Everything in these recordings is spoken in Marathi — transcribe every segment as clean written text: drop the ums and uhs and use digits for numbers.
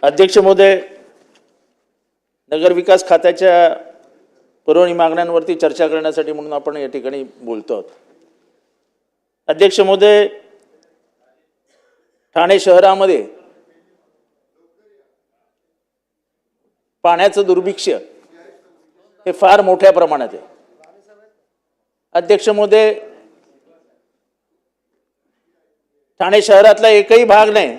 अध्यक्ष महोदय, नगर विकास खात्याच्या पुरवणी मागण्यांवरती चर्चा करण्यासाठी म्हणून आपण या ठिकाणी बोलतो आहोत। अध्यक्ष महोदय, ठाणे शहरामध्ये पाण्याचं दुर्भिक्ष्य हे फार मोठ्या प्रमाणात आहे। अध्यक्ष महोदय, ठाणे शहरातला एकही भाग नाही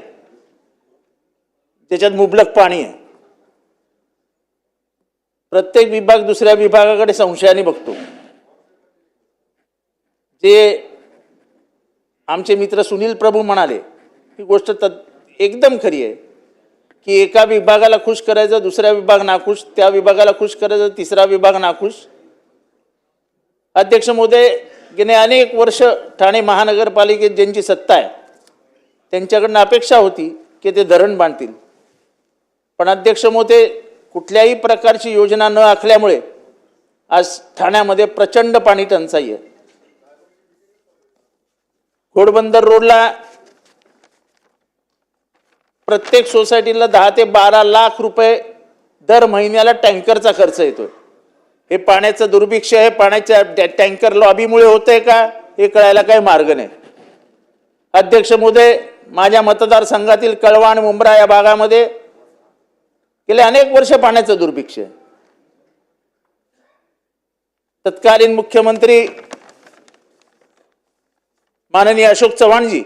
त्याच्यात मुबलक पाणी आहे। प्रत्येक विभाग दुसऱ्या विभागाकडे संशयाने बघतो। जे आमचे मित्र सुनील प्रभू म्हणाले ही गोष्ट एकदम खरी आहे की एका विभागाला खुश करायचं, दुसरा विभाग नाखुश, त्या विभागाला खुश करायचं, तिसरा विभाग नाखुश। अध्यक्ष महोदय, गेले अनेक वर्ष ठाणे महानगरपालिकेत ज्यांची सत्ता आहे त्यांच्याकडून अपेक्षा होती की ते धरण बांधतील, पण अध्यक्ष महोदय, कुठल्याही प्रकारची योजना न आखल्यामुळे आज ठाण्यामध्ये प्रचंड पाणी टंचाई आहे। घोडबंदर रोडला प्रत्येक सोसायटीला 10 ते 12 लाख रुपये दर महिन्याला टँकरचा खर्च येतोय। हे पाण्याचं दुर्भिक्ष्य आहे, पाण्याच्या टँकर लॉबीमुळे होतंय का हे कळायला काही मार्ग नाही। अध्यक्ष महोदय, माझ्या मतदारसंघातील कळवा आणि मुंब्रा या भागामध्ये गेले अनेक वर्ष पाण्याचं दुर्भिक्ष्य आहे। तत्कालीन मुख्यमंत्री माननीय अशोक चव्हाणजी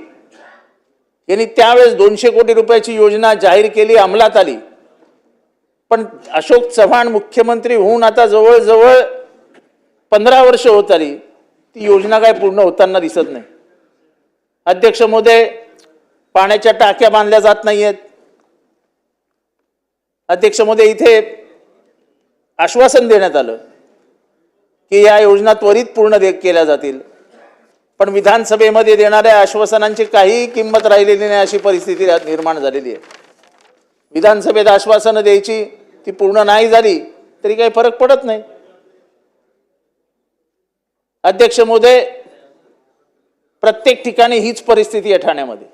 यांनी त्यावेळेस 200 कोटी रुपयाची योजना जाहीर केली, अंमलात आली, पण अशोक चव्हाण मुख्यमंत्री होऊन आता जवळजवळ 15 वर्ष होत आली, ती योजना काय पूर्ण होताना दिसत नाही। अध्यक्ष महोदय, पाण्याच्या टाक्या बांधल्या जात नाहीयेत। अध्यक्ष महोदय, इथे आश्वासन देण्यात आलं की या योजना त्वरित पूर्ण केल्या जातील, पण विधानसभेमध्ये देणाऱ्या आश्वासनांची काही किंमत राहिलेली नाही अशी परिस्थिती निर्माण झालेली आहे। विधानसभेत आश्वासनं द्यायची, ती पूर्ण नाही झाली तरी काही फरक पडत नाही। अध्यक्ष महोदय, प्रत्येक ठिकाणी हीच परिस्थिती आहे ठाण्यामध्ये।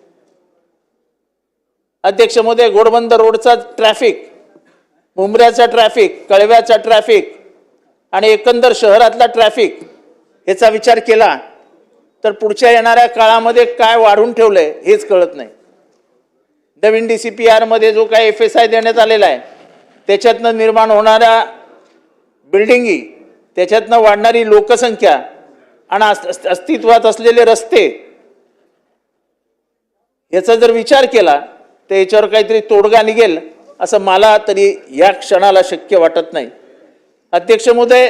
अध्यक्ष महोदय, घोडबंदर रोडचा ट्रॅफिक, मुंब्र्याचा ट्रॅफिक, कळव्याचा ट्रॅफिक आणि एकंदर शहरातला ट्रॅफिक याचा विचार केला तर पुढच्या येणाऱ्या काळामध्ये काय वाढून ठेवलंय हेच कळत नाही। नवीन DCPR मध्ये जो काय FSI देण्यात आलेला आहे त्याच्यातनं निर्माण होणाऱ्या बिल्डिंगी, त्याच्यातनं वाढणारी लोकसंख्या आणि अस्तित्वात असलेले रस्ते याचा जर विचार केला तर याच्यावर काहीतरी तोडगा निघेल असं मला तरी या क्षणाला शक्य वाटत नाही। अध्यक्ष महोदय,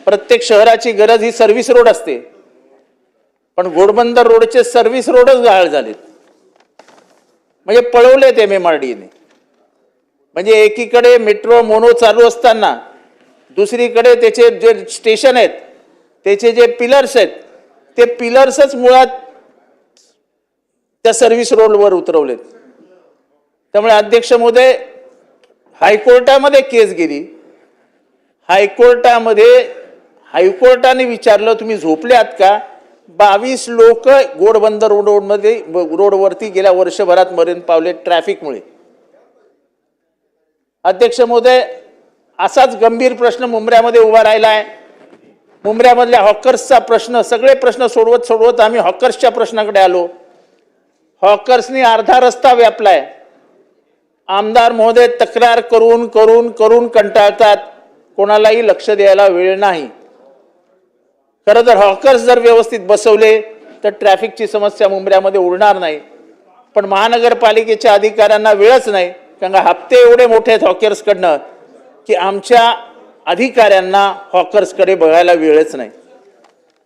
प्रत्येक शहराची गरज ही सर्व्हिस रोड असते, पण घोडबंदर रोडचे सर्व्हिस रोडच गाळ झालेत, म्हणजे पळवलेत MMRDने। म्हणजे एकीकडे मेट्रो मोनो चालू असताना दुसरीकडे त्याचे जे स्टेशन आहेत, त्याचे जे पिलर्स आहेत, ते पिलर्सच मुळात त्या सर्व्हिस रोडवर उतरवलेत। त्यामुळे अध्यक्ष महोदय, हायकोर्टामध्ये केस गेली, हायकोर्टाने विचारलं तुम्ही झोपले आहात का? 22 लोक घोडबंदर रोडवरती गेल्या वर्षभरात मरण पावले ट्रॅफिकमुळे। अध्यक्ष महोदय, असाच गंभीर प्रश्न मुंब्र्यामध्ये उभा राहिला आहे। मुंब्र्यामधल्या हॉकर्सचा प्रश्न, सगळे प्रश्न सोडवत आम्ही हॉकर्सच्या प्रश्नाकडे आलो। हॉकर्सनी अर्धा रस्ता व्यापलाय। आमदार महोदय तक्रार करून करून करून कंटाळतात, कोणालाही लक्ष द्यायला वेळ नाही। खरं तर हॉकर्स जर व्यवस्थित बसवले तर ट्रॅफिकची समस्या मुंब्र्यामध्ये उरणार नाही, पण महानगरपालिकेच्या अधिकाऱ्यांना वेळच नाही, कारण हप्ते एवढे मोठे आहेत हॉकर्सकडनं की आमच्या अधिकाऱ्यांना हॉकर्सकडे बघायला वेळच नाही।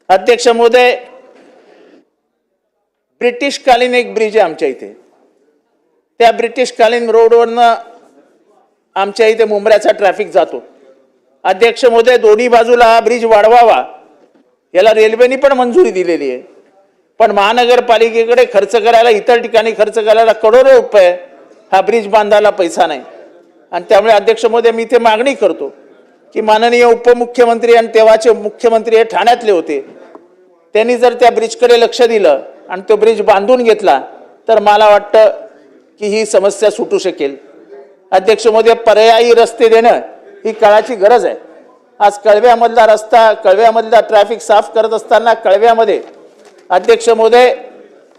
अध्यक्ष महोदय, ब्रिटिशकालीन एक ब्रिज आहे आमच्या इथे, त्या ब्रिटिशकालीन रोडवरनं आमच्या इथे मुंब्र्याचा ट्रॅफिक जातो। अध्यक्ष महोदय, दोन्ही बाजूला हा ब्रिज वाढवावा याला रेल्वेने पण मंजुरी दिलेली आहे, पण महानगरपालिकेकडे खर्च करायला, इतर ठिकाणी खर्च करायला करोडो रुपये, हा ब्रिज बांधायला पैसा नाही। आणि त्यामुळे अध्यक्ष महोदय, मी इथे मागणी करतो की माननीय उपमुख्यमंत्री आणि तेव्हाचे मुख्यमंत्री हे ठाण्यातले होते, त्यांनी जर त्या ब्रिजकडे लक्ष दिलं आणि तो ब्रिज बांधून घेतला तर मला वाटतं की ही समस्या सुटू शकेल। अध्यक्ष महोदय, पर्यायी रस्ते देणं ही काळाची गरज आहे. आज कळव्यामधला रस्ता, कळव्यामधला ट्रॅफिक साफ करत असताना कळव्यामध्ये अध्यक्ष महोदय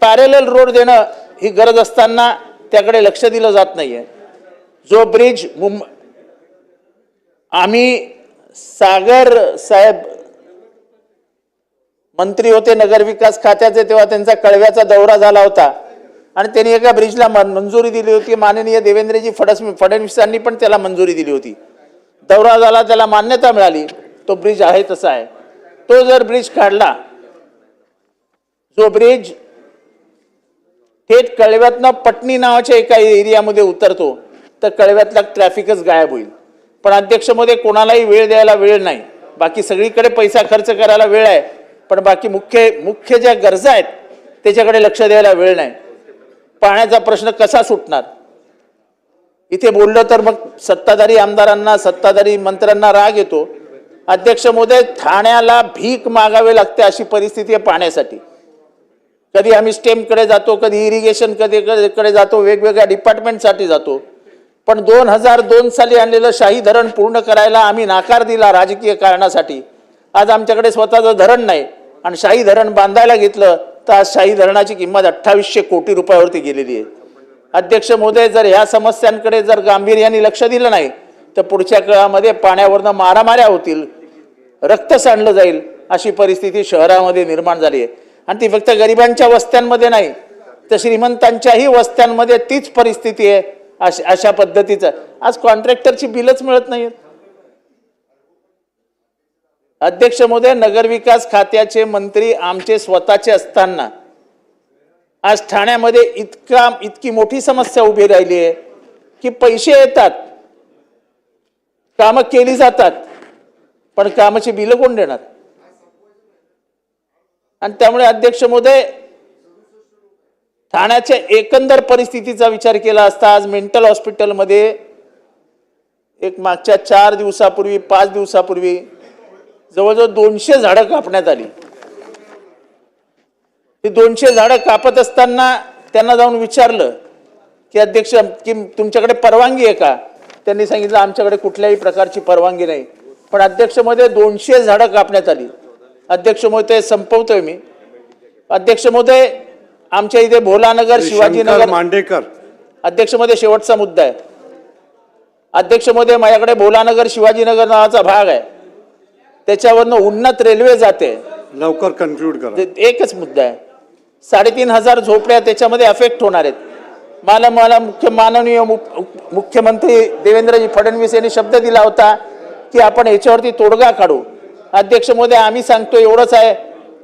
पॅरेलल रोड देणं ही गरज असताना त्याकडे लक्ष दिलं जात नाहीये. जो ब्रिज आम्ही सागर साहेब मंत्री होते नगरविकास खात्याचे, तेव्हा त्यांचा कळव्याचा दौरा झाला होता आणि त्यांनी एका ब्रिजला मंजुरी दिली होती. माननीय देवेंद्रजी फडणवीसांनी पण त्याला मंजुरी दिली होती. दौरा झाला, त्याला मान्यता मिळाली, तो ब्रिज आहे तसा आहे. तो जर ब्रिज काढला, जो ब्रिज थेट कळव्यातनं पटणी नावाच्या एका एरियामध्ये उतरतो, तर कळव्यातला ट्रॅफिकच गायब होईल. पण अध्यक्ष मध्ये कोणालाही वेळ द्यायला वेळ नाही. बाकी सगळीकडे पैसा खर्च करायला वेळ आहे, पण बाकी मुख्य ज्या गरजा आहेत त्याच्याकडे लक्ष द्यायला वेळ नाही. पाण्याचा प्रश्न कसा सुटणार? इथे बोललं तर मग सत्ताधारी आमदारांना, सत्ताधारी मंत्र्यांना राग येतो. अध्यक्ष महोदय, ठाण्याला भीक मागावे लागते अशी परिस्थिती आहे पाण्यासाठी. कधी आम्ही स्टेमकडे जातो, कधी इरिगेशन कडे जातो, वेगवेगळ्या डिपार्टमेंटसाठी जातो. पण 2002 साली आणलेलं शाही धरण पूर्ण करायला आम्ही नाकार दिला राजकीय कारणासाठी. आज आमच्याकडे स्वतःचं धरण नाही आणि शाही धरण बांधायला घेतलं तर आज शाही धरणाची किंमत 2800 कोटी रुपयावरती गेलेली आहे. अध्यक्ष महोदय, जर ह्या समस्यांकडे जर गांभीर्याने लक्ष दिलं नाही तर पुढच्या काळामध्ये पाण्यावरनं मारामाऱ्या होतील, रक्त सांडलं जाईल अशी परिस्थिती शहरामध्ये निर्माण झाली आहे. आणि ती फक्त गरिबांच्या वस्त्यांमध्ये नाही तर श्रीमंतांच्याही वस्त्यांमध्ये तीच परिस्थिती आहे. अशा पद्धतीचं आज कॉन्ट्रॅक्टरची बिलच मिळत नाहीत. अध्यक्ष महोदय, नगरविकास खात्याचे मंत्री आमचे स्वतःचे असताना आज ठाण्यामध्ये इतकी मोठी समस्या उभी राहिली आहे की पैसे येतात, कामं केली जातात, पण कामाची बिलं कोण देणार? आणि त्यामुळे अध्यक्ष महोदय, ठाण्याच्या एकंदर परिस्थितीचा विचार केला असता आज मेंटल हॉस्पिटलमध्ये एक मागच्या 4 दिवसापूर्वी 5 दिवसापूर्वी जवळजवळ 200 झाडं कापण्यात आली. ही 200 झाडं कापत असताना त्यांना जाऊन विचारलं की अध्यक्ष, की तुमच्याकडे परवानगी आहे का? त्यांनी सांगितलं आमच्याकडे कुठल्याही प्रकारची परवानगी नाही. पण अध्यक्ष महोदय, 200 झाडं कापण्यात आली. अध्यक्ष महोदय, संपवतोय मी. अध्यक्ष महोदय, आमच्या इथे भोलानगर, शिवाजीनगर, मांडेकर. अध्यक्ष महोदय, शेवटचा मुद्दा आहे. अध्यक्ष महोदय, माझ्याकडे भोलानगर शिवाजीनगर नावाचा भाग आहे, त्याच्यावरनं उन्नत रेल्वे जाते. लवकर कन्क्लूड करा. एकच मुद्दा आहे. 3500 झोपड्या त्याच्यामध्ये अफेक्ट होणार आहेत. मला माननीय मुख्यमंत्री देवेंद्रजी फडणवीस यांनी शब्द दिला होता की आपण याच्यावरती तोडगा काढू. अध्यक्ष महोदय, आम्ही सांगतो एवढंच आहे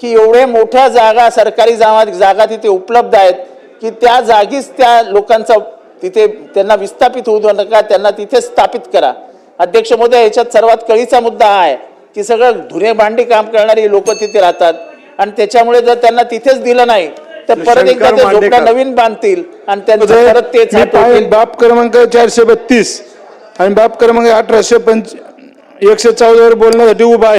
की एवढे मोठ्या जागा, सरकारी जागा तिथे उपलब्ध आहेत की त्या जागीच त्या लोकांचा तिथे त्यांना विस्थापित होऊ देऊ नका, त्यांना तिथे स्थापित करा. अध्यक्ष महोदय, याच्यात सर्वात कळीचा मुद्दा हा आहे की सगळं धुणे भांडी काम करणारी लोक तिथे राहतात आणि त्याच्यामुळे जर त्यांना तिथेच दिलं नाही तर परत एकदा ते झोपड्या नवीन बांधतील आणि त्यांचं परत तेच होईल. बाब क्रमांक 432 आणि बाब क्रमांक 114 वर बोलण्यासाठी उभा आहे.